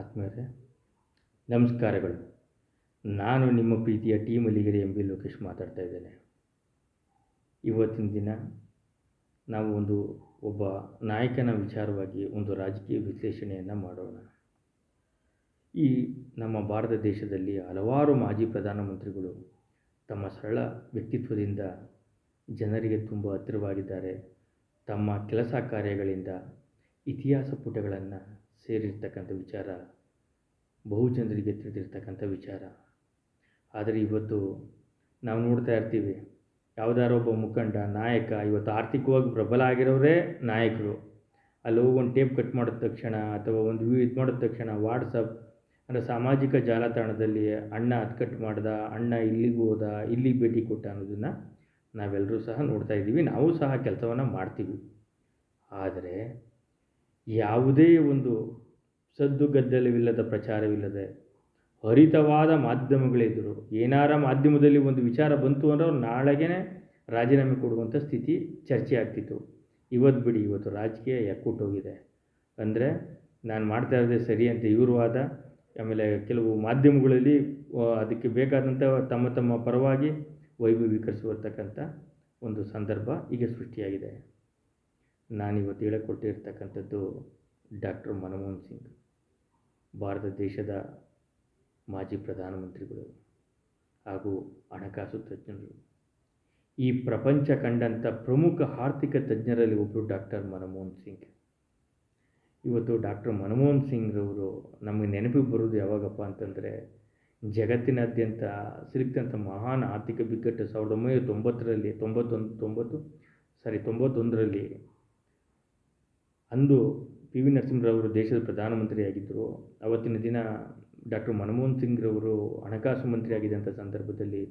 ಆತ್ಮೀಯರೇ, ನಮಸ್ಕಾರಗಳು. ನಾನು ನಿಮ್ಮ ಪ್ರೀತಿಯ T Malligere M B Lokesh ಮಾತಾಡ್ತಾ ಇದ್ದೇನೆ. ಇವತ್ತಿನ ದಿನ ನಾವು ಒಬ್ಬ ನಾಯಕನ ವಿಚಾರವಾಗಿ ಒಂದು ರಾಜಕೀಯ ವಿಶ್ಲೇಷಣೆಯನ್ನು ಮಾಡೋಣ. ಈ ನಮ್ಮ ಭಾರತ ದೇಶದಲ್ಲಿ ಹಲವಾರು ಮಾಜಿ ಪ್ರಧಾನಮಂತ್ರಿಗಳು ತಮ್ಮ ಸರಳ ವ್ಯಕ್ತಿತ್ವದಿಂದ ಜನರಿಗೆ ತುಂಬ ಹತ್ತಿರವಾಗಿದ್ದಾರೆ. ತಮ್ಮ ಕೆಲಸ ಕಾರ್ಯಗಳಿಂದ ಇತಿಹಾಸ ಪುಟಗಳನ್ನು ಸೇರಿರ್ತಕ್ಕಂಥ ವಿಚಾರ ಬಹು ಜನರಿಗೆ ತಿಳಿದಿರ್ತಕ್ಕಂಥ ವಿಚಾರ. ಆದರೆ ಇವತ್ತು ನಾವು ನೋಡ್ತಾ ಇರ್ತೀವಿ, ಯಾವುದಾರೋ ಒಬ್ಬ ಮುಖಂಡ ನಾಯಕ ಇವತ್ತು ಆರ್ಥಿಕವಾಗಿ ಪ್ರಬಲ ಆಗಿರೋರೇ ನಾಯಕರು. ಅಲ್ಲಿ ಹೋಗಿ ಒಂದು ಟೇಪ್ ಕಟ್ ಮಾಡಿದ ತಕ್ಷಣ ಅಥವಾ ಒಂದು ಇದು ಮಾಡಿದ ತಕ್ಷಣ ವಾಟ್ಸಪ್ ಅಂದರೆ ಸಾಮಾಜಿಕ ಜಾಲತಾಣದಲ್ಲಿ ಅಣ್ಣ ಅದು ಕಟ್ ಮಾಡ್ದ, ಅಣ್ಣ ಇಲ್ಲಿಗೆ ಹೋದ, ಇಲ್ಲಿಗೆ ಭೇಟಿ ಕೊಟ್ಟ ಅನ್ನೋದನ್ನು ನಾವೆಲ್ಲರೂ ಸಹ ನೋಡ್ತಾ ಇದ್ದೀವಿ. ನಾವು ಸಹ ಕೆಲಸವನ್ನು ಮಾಡ್ತೀವಿ. ಆದರೆ ಯಾವುದೇ ಒಂದು ಸದ್ದು ಗದ್ದಲವಿಲ್ಲದ ಪ್ರಚಾರವಿಲ್ಲದೆ ಹರಿತವಾದ ಮಾಧ್ಯಮಗಳಿದ್ದರು. ಏನಾರ ಮಾಧ್ಯಮದಲ್ಲಿ ಒಂದು ವಿಚಾರ ಬಂತು ಅಂದರೆ ಅವ್ರು ನಾಳೆಗೇ ರಾಜೀನಾಮೆ ಕೊಡುವಂಥ ಸ್ಥಿತಿ ಚರ್ಚೆ ಆಗ್ತಿತ್ತು. ಇವತ್ತು ಬಿಡಿ, ಇವತ್ತು ರಾಜಕೀಯ ಎಕ್ಕುಟ್ಟೋಗಿದೆ. ಅಂದರೆ ನಾನು ಮಾಡ್ತಾ ಇರೋದೇ ಸರಿ ಅಂತ ಇವರು ವಾದ, ಆಮೇಲೆ ಕೆಲವು ಮಾಧ್ಯಮಗಳಲ್ಲಿ ಅದಕ್ಕೆ ಬೇಕಾದಂಥ ತಮ್ಮ ತಮ್ಮ ಪರವಾಗಿ ವೈಭವೀಕರಿಸಿರ್ತಕ್ಕಂಥ ಒಂದು ಸಂದರ್ಭ ಈಗ ಸೃಷ್ಟಿಯಾಗಿದೆ. ನಾನಿವತ್ತು ಹೇಳಿಕೊಟ್ಟಿರ್ತಕ್ಕಂಥದ್ದು ಡಾಕ್ಟರ್ ಮನಮೋಹನ್ ಸಿಂಗ್, ಭಾರತ ದೇಶದ ಮಾಜಿ ಪ್ರಧಾನಮಂತ್ರಿಗಳು ಹಾಗೂ ಹಣಕಾಸು ತಜ್ಞರು. ಈ ಪ್ರಪಂಚ ಕಂಡಂಥ ಪ್ರಮುಖ ಆರ್ಥಿಕ ತಜ್ಞರಲ್ಲಿ ಒಬ್ಬರು ಡಾಕ್ಟರ್ ಮನಮೋಹನ್ ಸಿಂಗ್. ಇವತ್ತು ಡಾಕ್ಟರ್ ಮನಮೋಹನ್ ಸಿಂಗ್ರವರು ನಮಗೆ ನೆನಪಿಗೆ ಬರೋದು ಯಾವಾಗಪ್ಪ ಅಂತಂದರೆ, ಜಗತ್ತಿನಾದ್ಯಂತ ಸಿಲುಕಿದಂಥ ಮಹಾನ್ ಆರ್ಥಿಕ ಬಿಕ್ಕಟ್ಟು 1991ರಲ್ಲಿ ಅಂದು ಪಿ ವಿ ನರಸಿಂಹರವರು ದೇಶದ ಪ್ರಧಾನಮಂತ್ರಿಯಾಗಿದ್ದರು. ಅವತ್ತಿನ ದಿನ ಡಾಕ್ಟರ್ ಮನಮೋಹನ್ ಸಿಂಗ್ರವರು ಹಣಕಾಸು ಮಂತ್ರಿ ಆಗಿದ್ದಂಥ ಸಂದರ್ಭದಲ್ಲಿ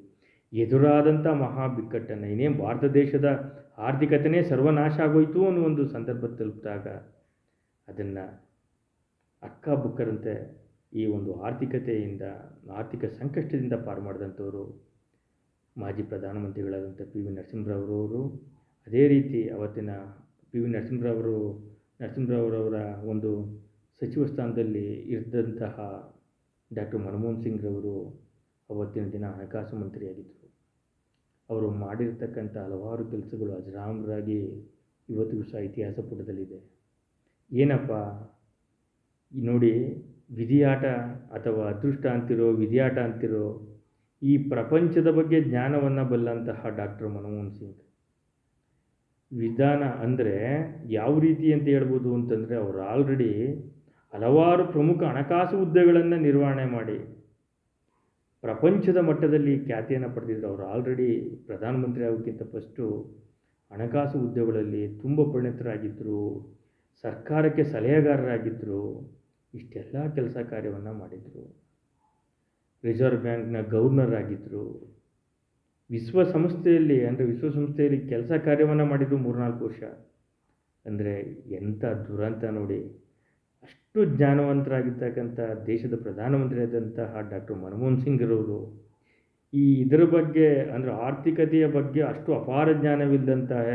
ಎದುರಾದಂಥ ಮಹಾ ಬಿಕ್ಕಟ್ಟನ್ನು, ಇನ್ನೇನು ಭಾರತ ದೇಶದ ಆರ್ಥಿಕತೆಯೇ ಸರ್ವನಾಶ ಆಗೋಯಿತು ಅನ್ನೋ ಒಂದು ಸಂದರ್ಭ ತಲುಪಿದಾಗ ಅದನ್ನು ಅಕ್ಕಬುಕ್ಕರಂತೆ ಈ ಒಂದು ಆರ್ಥಿಕ ಸಂಕಷ್ಟದಿಂದ ಪಾರು ಮಾಡಿದಂಥವರು ಮಾಜಿ ಪ್ರಧಾನಮಂತ್ರಿಗಳಾದಂಥ ಪಿ ವಿ ನರಸಿಂಹರವರು. ಅದೇ ರೀತಿ ಅವತ್ತಿನ ಪಿ ವಿ ನರಸಿಂಹರವರ ಒಂದು ಸಚಿವ ಸ್ಥಾನದಲ್ಲಿ ಇದ್ದಂತಹ ಡಾಕ್ಟರ್ ಮನಮೋಹನ್ ಸಿಂಗ್ರವರು ಅವತ್ತಿನ ದಿನ ಹಣಕಾಸು ಮಂತ್ರಿಯಾಗಿದ್ದರು. ಅವರು ಮಾಡಿರ್ತಕ್ಕಂಥ ಹಲವಾರು ಕೆಲಸಗಳು ಅಜರಾಮರಾಗಿ ಇವತ್ತಿಗೂ ಸಹ ಇತಿಹಾಸ ಪುಟದಲ್ಲಿದೆ. ಏನಪ್ಪ ನೋಡಿ, ವಿಧಿಯಾಟ ಅಥವಾ ಅದೃಷ್ಟ ಅಂತಿರೋ, ವಿಧಿಯಾಟ ಅಂತಿರೋ, ಈ ಪ್ರಪಂಚದ ಬಗ್ಗೆ ಜ್ಞಾನವನ್ನು ಬಲ್ಲಂತಹ ಡಾಕ್ಟರ್ ಮನಮೋಹನ್ ಸಿಂಗ್ ವಿಧಾನ ಅಂದರೆ ಯಾವ ರೀತಿ ಅಂತ ಹೇಳ್ಬೋದು ಅಂತಂದರೆ, ಅವರು ಆಲ್ರೆಡಿ ಹಲವಾರು ಪ್ರಮುಖ ಹಣಕಾಸು ಹುದ್ದೆಗಳನ್ನು ನಿರ್ವಹಣೆ ಮಾಡಿ ಪ್ರಪಂಚದ ಮಟ್ಟದಲ್ಲಿ ಖ್ಯಾತಿಯನ್ನು ಪಡೆದಿದ್ದರು. ಅವರು ಆಲ್ರೆಡಿ ಪ್ರಧಾನಮಂತ್ರಿ ಆಗೋಕ್ಕಿಂತ ಫಸ್ಟು ಹಣಕಾಸು ಹುದ್ದೆಗಳಲ್ಲಿ ತುಂಬ ಪರಿಣಿತರಾಗಿದ್ದರು, ಸರ್ಕಾರಕ್ಕೆ ಸಲಹೆಗಾರರಾಗಿದ್ದರು, ಇಷ್ಟೆಲ್ಲ ಕೆಲಸ ಕಾರ್ಯವನ್ನು ಮಾಡಿದರು. ರಿಸರ್ವ್ ಬ್ಯಾಂಕ್ನ ಗವರ್ನರ್ ಆಗಿದ್ದರು. ವಿಶ್ವಸಂಸ್ಥೆಯಲ್ಲಿ ಕೆಲಸ ಕಾರ್ಯವನ್ನು ಮಾಡಿದರು 3-4 ವರ್ಷ. ಅಂದರೆ ಎಂಥ ದುರಂತ ನೋಡಿ. ಅಷ್ಟು ಜ್ಞಾನವಂತರಾಗಿರ್ತಕ್ಕಂಥ ದೇಶದ ಪ್ರಧಾನಮಂತ್ರಿ ಆದಂತಹ ಡಾಕ್ಟರ್ ಮನಮೋಹನ್ ಸಿಂಗ್ರವರು ಇದರ ಬಗ್ಗೆ ಅಂದರೆ ಆರ್ಥಿಕತೆಯ ಬಗ್ಗೆ ಅಷ್ಟು ಅಪಾರ ಜ್ಞಾನವಿಲ್ಲದಂತಹ,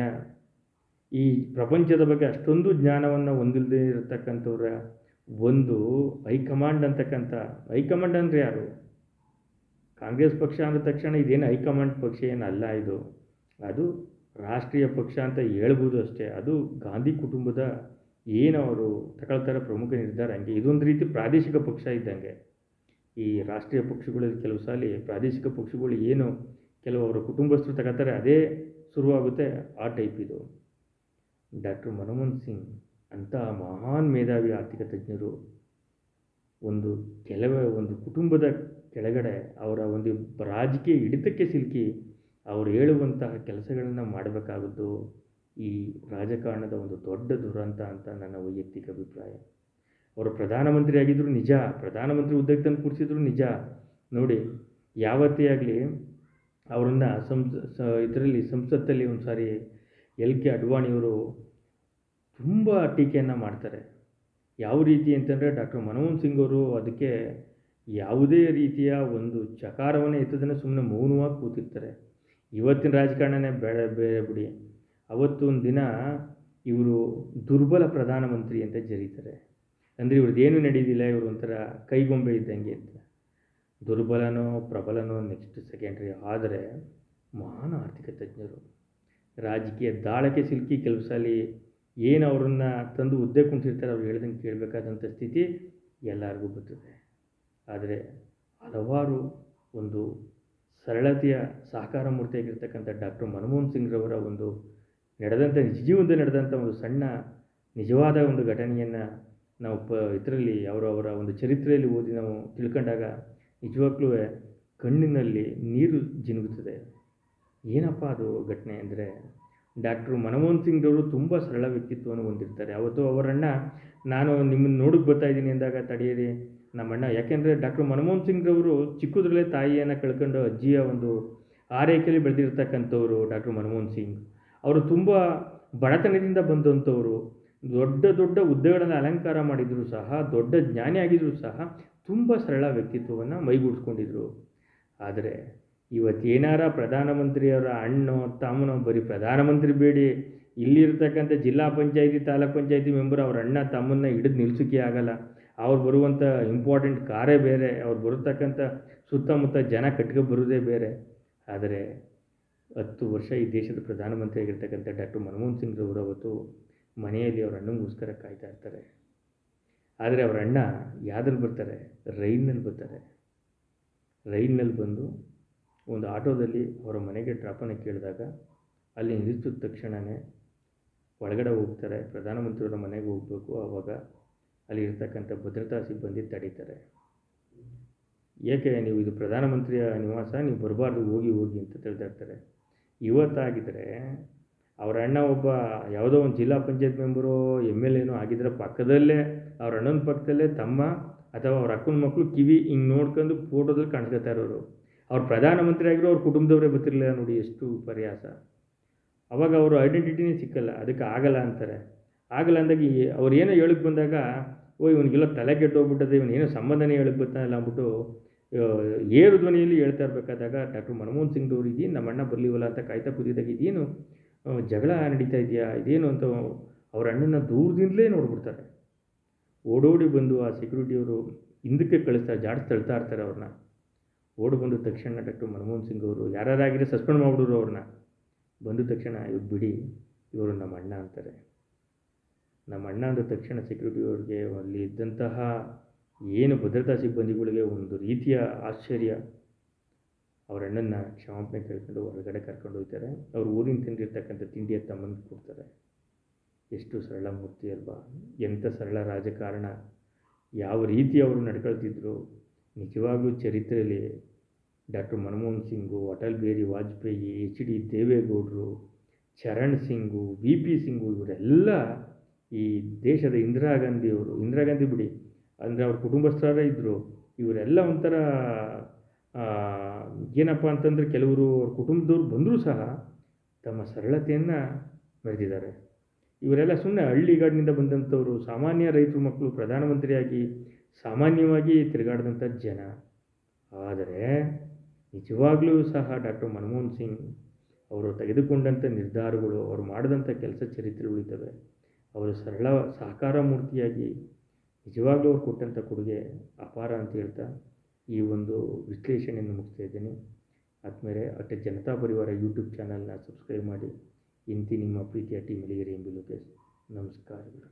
ಈ ಪ್ರಪಂಚದ ಬಗ್ಗೆ ಅಷ್ಟೊಂದು ಜ್ಞಾನವನ್ನು ಹೊಂದಿಲ್ಲದೆ ಇರತಕ್ಕಂಥವ್ರ ಒಂದು ಹೈಕಮಾಂಡ್ ಅಂದರೆ ಯಾರು? ಕಾಂಗ್ರೆಸ್ ಪಕ್ಷ ಅಂದ ತಕ್ಷಣ ಇದೇನು ಹೈಕಮಾಂಡ್ ಪಕ್ಷ ಏನಲ್ಲ, ಅದು ರಾಷ್ಟ್ರೀಯ ಪಕ್ಷ ಅಂತ ಹೇಳ್ಬೋದು ಅಷ್ಟೇ. ಅದು ಗಾಂಧಿ ಕುಟುಂಬದ ಏನವರು ತಗೊಳ್ತಾರೆ ಪ್ರಮುಖ ನಿರ್ಧಾರ, ಹಂಗೆ ಇದೊಂದು ರೀತಿ ಪ್ರಾದೇಶಿಕ ಪಕ್ಷ ಇದ್ದಂಗೆ. ಈ ರಾಷ್ಟ್ರೀಯ ಪಕ್ಷಗಳಲ್ಲಿ ಕೆಲವು ಸಾಲಿ ಪ್ರಾದೇಶಿಕ ಪಕ್ಷಗಳು ಏನು ಕೆಲವು ಅವರ ಕುಟುಂಬಸ್ಥರು ತಗೊಳ್ತಾರೆ ಅದೇ ಶುರುವಾಗುತ್ತೆ, ಆ ಟೈಪ್ ಇದು. ಡಾಕ್ಟರ್ ಮನಮೋಹನ್ ಸಿಂಗ್ ಅಂತಹ ಮಹಾನ್ ಮೇಧಾವಿ ಆರ್ಥಿಕ ತಜ್ಞರು ಒಂದು ಕುಟುಂಬದ ಕೆಳಗಡೆ ಅವರ ಒಂದು ರಾಜಕೀಯ ಹಿಡಿತಕ್ಕೆ ಸಿಲುಕಿ ಅವರು ಹೇಳುವಂತಹ ಕೆಲಸಗಳನ್ನು ಮಾಡಬೇಕಾದದ್ದು ಈ ರಾಜಕಾರಣದ ಒಂದು ದೊಡ್ಡ ದುರಂತ ಅಂತ ನನ್ನ ವೈಯಕ್ತಿಕ ಅಭಿಪ್ರಾಯ. ಅವರು ಪ್ರಧಾನಮಂತ್ರಿ ಆಗಿದ್ದರು ನಿಜ, ಪ್ರಧಾನಮಂತ್ರಿ ಹುದ್ದೆಗೆ ತಂದು ಕೂರಿಸಿದ್ರು ನಿಜ. ನೋಡಿ, ಯಾವತ್ತೇ ಆಗಲಿ ಅವರನ್ನು ಸಂಸತ್ತಲ್ಲಿ ಒಂದು ಸಾರಿ LK ಅಡ್ವಾಣಿಯವರು ತುಂಬ ಟೀಕೆಯನ್ನು ಮಾಡ್ತಾರೆ. ಯಾವ ರೀತಿ ಅಂತಂದರೆ, ಡಾಕ್ಟರ್ ಮನಮೋಹನ್ ಸಿಂಗ್ ಅವರು ಅದಕ್ಕೆ ಯಾವುದೇ ರೀತಿಯ ಒಂದು ಚಕಾರವನ್ನು ಎತ್ತದನ್ನು ಸುಮ್ಮನೆ ಮೌನವಾಗಿ ಕೂತಿರ್ತಾರೆ. ಇವತ್ತಿನ ರಾಜಕಾರಣನೇ ಬೇರೆ ಬಿಡಿ. ಅವತ್ತು ಒಂದು ದಿನ ಇವರು ದುರ್ಬಲ ಪ್ರಧಾನಮಂತ್ರಿ ಅಂತ ಜರೀತಾರೆ. ಅಂದರೆ ಇವ್ರದ್ದು ಏನೂ ನಡೆಯೋದಿಲ್ಲ, ಇವರು ಒಂಥರ ಕೈಗೊಂಬೆ ಇದ್ದಂಗೆ ಅಂತ. ದುರ್ಬಲನೋ ಪ್ರಬಲನೋ ನೆಕ್ಸ್ಟ್ ಸೆಕೆಂಡ್ರಿ. ಆದರೆ ಮಹಾನ್ ಆರ್ಥಿಕ ತಜ್ಞರು, ರಾಜಕೀಯ ದಾಳಕ್ಕೆ ಸಿಲುಕಿ ಕೆಲವು ಸಲ ಏನು ಅವ್ರನ್ನ ತಂದು ಹುದ್ದೆ ಕುಣಿಸಿರ್ತಾರೆ ಅವ್ರು ಹೇಳ್ದಂಗೆ ಕೇಳಬೇಕಾದಂಥ ಸ್ಥಿತಿ ಎಲ್ಲರಿಗೂ ಬರ್ತದೆ. ಆದರೆ ಹಲವಾರು ಒಂದು ಸರಳತೆಯ ಸಹಕಾರ ಮೂರ್ತಿಯಾಗಿರ್ತಕ್ಕಂಥ ಡಾಕ್ಟರ್ ಮನಮೋಹನ್ ಸಿಂಗ್ರವರ ಒಂದು ನಡೆದಂಥ ನಿಜ ಜೀವನದಲ್ಲಿ ನಡೆದಂಥ ಒಂದು ಸಣ್ಣ ನಿಜವಾದ ಒಂದು ಘಟನೆಯನ್ನು ನಾವು ಇದರಲ್ಲಿ ಅವರ ಒಂದು ಚರಿತ್ರೆಯಲ್ಲಿ ಓದಿ ನಾವು ತಿಳ್ಕೊಂಡಾಗ ನಿಜವಾಗ್ಲೂ ಕಣ್ಣಿನಲ್ಲಿ ನೀರು ಜಿನುಗುತ್ತದೆ. ಏನಪ್ಪ ಅದು ಘಟನೆ ಅಂದರೆ, ಡಾಕ್ಟ್ರು ಮನಮೋಹನ್ ಸಿಂಗ್ರವರು ತುಂಬ ಸರಳ ವ್ಯಕ್ತಿತ್ವವನ್ನು ಹೊಂದಿರ್ತಾರೆ. ಅವತ್ತು ಅವರಣ್ಣ ನಾನು ನಿಮ್ಮನ್ನು ನೋಡಕ್ಕೆ ಬರ್ತಾಯಿದ್ದೀನಿ ಅಂದಾಗ, ತಡೆಯಿರಿ ನಮ್ಮಣ್ಣ, ಯಾಕೆಂದರೆ ಡಾಕ್ಟ್ರ್ ಮನಮೋಹನ್ ಸಿಂಗ್ರವರು ಚಿಕ್ಕದ್ರಲ್ಲೇ ತಾಯಿಯನ್ನು ಕಳ್ಕೊಂಡು ಅಜ್ಜಿಯ ಒಂದು ಆರೈಕೆಯಲ್ಲಿ ಬೆಳೆದಿರ್ತಕ್ಕಂಥವ್ರು ಡಾಕ್ಟ್ರ್ ಮನಮೋಹನ್ ಸಿಂಗ್. ಅವರು ತುಂಬ ಬಡತನದಿಂದ ಬಂದಂಥವರು, ದೊಡ್ಡ ದೊಡ್ಡ ಹುದ್ದೆಗಳನ್ನು ಅಲಂಕಾರ ಮಾಡಿದರೂ ಸಹ, ದೊಡ್ಡ ಜ್ಞಾನಿ ಆಗಿದ್ದರೂ ಸಹ ತುಂಬ ಸರಳ ವ್ಯಕ್ತಿತ್ವವನ್ನು ಮೈಗೂಡಿಸ್ಕೊಂಡಿದ್ರು. ಆದರೆ ಇವತ್ತೇನಾರ ಪ್ರಧಾನಮಂತ್ರಿಯವರ ಅಣ್ಣೋ ತಮ್ಮನೋ, ಬರೀ ಪ್ರಧಾನಮಂತ್ರಿ ಬೇಡಿ, ಇಲ್ಲಿರ್ತಕ್ಕಂಥ ಜಿಲ್ಲಾ ಪಂಚಾಯತಿ ತಾಲೂಕ್ ಪಂಚಾಯತಿ ಮೆಂಬರ್ ಅವ್ರ ಅಣ್ಣ ತಮ್ಮನ್ನು ಹಿಡಿದು ನಿಲ್ಲಿಸೋಕ್ಕೆ ಆಗಲ್ಲ. ಅವ್ರು ಬರುವಂಥ ಇಂಪಾರ್ಟೆಂಟ್ ಕಾರೇ ಬೇರೆ, ಅವ್ರು ಬರತಕ್ಕಂಥ ಸುತ್ತಮುತ್ತ ಜನ ಕಟ್ಕೊ ಬರೋದೇ ಬೇರೆ. ಆದರೆ 10 ವರ್ಷ ಈ ದೇಶದ ಪ್ರಧಾನಮಂತ್ರಿ ಆಗಿರ್ತಕ್ಕಂಥ ಡಾಕ್ಟರ್ ಮನಮೋಹನ್ ಸಿಂಗ್ರವರು ಅವತ್ತು ಮನೆಯಲ್ಲಿ ಅವ್ರ ಅಣ್ಣಂಗೋಸ್ಕರ ಕಾಯ್ತಾ ಇರ್ತಾರೆ. ಆದರೆ ಅವರ ಅಣ್ಣ ಯಾವ್ದ್ರಲ್ಲಿ ಬರ್ತಾರೆ? ರೈಲ್ನಲ್ಲಿ ಬರ್ತಾರೆ. ರೈಲ್ನಲ್ಲಿ ಬಂದು ಒಂದು ಆಟೋದಲ್ಲಿ ಅವರ ಮನೆಗೆ ಡ್ರಾಪನ್ನು ಕೇಳಿದಾಗ ಅಲ್ಲಿ ನಿಲ್ಲಿಸಿದ ತಕ್ಷಣವೇ ಒಳಗಡೆ ಹೋಗ್ತಾರೆ. ಪ್ರಧಾನಮಂತ್ರಿಯವರ ಮನೆಗೆ ಹೋಗಬೇಕು. ಆವಾಗ ಅಲ್ಲಿ ಇರ್ತಕ್ಕಂಥ ಭದ್ರತಾ ಸಿಬ್ಬಂದಿ ತಡೀತಾರೆ. ಏಕೆ ನೀವು, ಇದು ಪ್ರಧಾನಮಂತ್ರಿಯ ನಿವಾಸ, ನೀವು ಬರಬಾರ್ದು, ಹೋಗಿ ಅಂತ ಹೇಳ್ತಾ ಇರ್ತಾರೆ. ಇವತ್ತಾಗಿದ್ದರೆ ಅವರ ಅಣ್ಣ ಒಬ್ಬ ಯಾವುದೋ ಒಂದು ಜಿಲ್ಲಾ ಪಂಚಾಯತ್ ಮೆಂಬರು MLA ಆಗಿದ್ದರೆ ಪಕ್ಕದಲ್ಲೇ, ಅವ್ರ ಅಣ್ಣನ ಪಕ್ಕದಲ್ಲೇ ತಮ್ಮ ಅಥವಾ ಅವ್ರ ಅಕ್ಕನ ಮಕ್ಕಳು ಕಿವಿ ಹಿಂಗೆ ನೋಡ್ಕೊಂಡು ಫೋಟೋದಲ್ಲಿ ಕಾಣಿಸ್ಕೊತಾ ಇರೋರು. ಅವ್ರು ಪ್ರಧಾನಮಂತ್ರಿ ಆಗಿರೋ ಅವ್ರ ಕುಟುಂಬದವರೇ ಗೊತ್ತಿರಲಿಲ್ಲ. ನೋಡಿ ಎಷ್ಟು ಪರ್ಯಾಸ. ಅವಾಗ ಅವರು ಐಡೆಂಟಿಟಿನೇ ಸಿಕ್ಕಲ್ಲ, ಅದಕ್ಕೆ ಆಗಲ್ಲ ಅಂತಾರೆ. ಆಗಲ್ಲ ಅಂದಾಗ ಅವ್ರು ಏನೋ ಹೇಳಕ್ಕೆ ಬಂದಾಗ, ಇವನಿಗೆಲ್ಲ ತಲೆ ಕೆಟ್ಟೋಗ್ಬಿಟ್ಟದೆ, ಇವನೇನೋ ಸಂಬಂಧನೇ ಹೇಳಕ್ಕೆ ಬರ್ತಾನಲ್ಲ ಅಂದ್ಬಿಟ್ಟು ಏರು ಧ್ವನಿಯಲ್ಲಿ ಹೇಳ್ತಾ ಇರಬೇಕಾದಾಗ ಡಾಕ್ಟರ್ ಮನಮೋಹನ್ ಸಿಂಗ್ರವ್ರು, ಇದೇನು ನಮ್ಮ ಅಣ್ಣ ಬರಲಿವಲ್ಲ ಅಂತ ಕಾಯ್ತಾ ಕೂತಿದ್ದಾಗ, ಇದೇನು ಜಗಳ ನಡೀತಾ ಇದೆಯಾ, ಇದೇನು ಅಂತ ಅವ್ರ ಅಣ್ಣನ ದೂರದಿಂದಲೇ ನೋಡ್ಬಿಡ್ತಾರೆ. ಓಡೋಡಿ ಬಂದು ಆ ಸೆಕ್ಯೂರಿಟಿಯವರು ಹಿಂದಕ್ಕೆ ಕಳಿಸ್ತಾರೆ, ತಳ್ತಾ ಇರ್ತಾರೆ ಅವ್ರನ್ನ. ಓಡಿ ಬಂದ ತಕ್ಷಣ ಡಾಕ್ಟರ್ ಮನಮೋಹನ್ ಸಿಂಗ್ ಅವರು, ಯಾರಾಗಿರೋ ಸಸ್ಪೆಂಡ್ ಮಾಡಿಬಿಡೋರು ಅವ್ರನ್ನ. ಬಂದ ತಕ್ಷಣ ಇವ್ರು ಬಿಡಿ, ಇವರು ನಮ್ಮ ಅಣ್ಣ ಅಂತಾರೆ. ನಮ್ಮ ಅಣ್ಣ ಅಂದ ತಕ್ಷಣ ಸೆಕ್ಯೂರಿಟಿಯವ್ರಿಗೆ, ಅಲ್ಲಿ ಇದ್ದಂತಹ ಏನು ಭದ್ರತಾ ಸಿಬ್ಬಂದಿಗಳಿಗೆ ಒಂದು ರೀತಿಯ ಆಶ್ಚರ್ಯ. ಅವ್ರ ಅಣ್ಣನ ಕ್ಷಮಾಪಣೆ ಕೇಳ್ಕೊಂಡು ಹೊರಗಡೆ ಕರ್ಕೊಂಡು ಹೋಗ್ತಾರೆ. ಅವ್ರು ಊರಿನ ತಿಂದಿರ್ತಕ್ಕಂಥ ತಿಂಡಿ ತಮ್ಮಂದು ಕೊಡ್ತಾರೆ. ಎಷ್ಟು ಸರಳ ಮೂರ್ತಿ ಅಲ್ವಾ, ಎಂಥ ಸರಳ ರಾಜಕಾರಣ, ಯಾವ ರೀತಿ ಅವರು ನಡ್ಕೊಳ್ತಿದ್ರು. ನಿಜವಾಗ್ಲೂ ಚರಿತ್ರೆಯಲ್ಲಿ ಡಾಕ್ಟರ್ ಮನಮೋಹನ್ ಸಿಂಗು, ಅಟಲ್ ಬಿಹಾರಿ ವಾಜಪೇಯಿ, HD ದೇವೇಗೌಡರು, ಚರಣ್ ಸಿಂಗು, VP ಸಿಂಗು, ಇವರೆಲ್ಲ ಈ ದೇಶದ ಇಂದಿರಾ ಗಾಂಧಿ ಬಿಡಿ, ಅಂದರೆ ಅವ್ರ ಕುಟುಂಬಸ್ಥರೇ ಇದ್ದರು. ಇವರೆಲ್ಲ ಒಂಥರ ಏನಪ್ಪ ಅಂತಂದರೆ, ಕೆಲವರು ಅವ್ರ ಕುಟುಂಬದವ್ರು ಬಂದರೂ ಸಹ ತಮ್ಮ ಸರಳತೆಯನ್ನು ಮೆರೆದಿದ್ದಾರೆ. ಇವರೆಲ್ಲ ಸುಮ್ಮನೆ ಹಳ್ಳಿಗಾಡಿನಿಂದ ಬಂದಂಥವರು, ಸಾಮಾನ್ಯ ರೈತರ ಮಕ್ಕಳು, ಪ್ರಧಾನಮಂತ್ರಿಯಾಗಿ ಸಾಮಾನ್ಯವಾಗಿ ತಿರುಗಾಡಿದಂಥ ಜನ. ಆದರೆ ನಿಜವಾಗ್ಲೂ ಸಹ ಡಾಕ್ಟರ್ ಮನಮೋಹನ್ ಸಿಂಗ್ ಅವರು ತೆಗೆದುಕೊಂಡಂಥ ನಿರ್ಧಾರಗಳು, ಅವರು ಮಾಡಿದಂಥ ಕೆಲಸ ಚರಿತ್ರೆ ಉಳಿತವೆ. ಅವರು ಸರಳ ಸಹಕಾರ ಮೂರ್ತಿಯಾಗಿ ನಿಜವಾಗ್ಲೂ ಅವ್ರು ಕೊಟ್ಟಂಥ ಕೊಡುಗೆ ಅಪಾರ ಅಂತ ಹೇಳ್ತಾ ಈ ಒಂದು ವಿಶ್ಲೇಷಣೆಯನ್ನು ಮುಗಿಸ್ತಾ ಇದ್ದೇನೆ. ಆದಮೇಲೆ ಜನತಾ ಪರಿವಾರ ಯೂಟ್ಯೂಬ್ ಚಾನಲ್ನ ಸಬ್ಸ್ಕ್ರೈಬ್ ಮಾಡಿ. ಇಂತಿ ನಿಮ್ಮ ಪ್ರೀತಿಯ ಟೀಮ್ ಎಲಿಗರಿ MB ಲೋಕೇಶ್. ನಮಸ್ಕಾರಗಳು.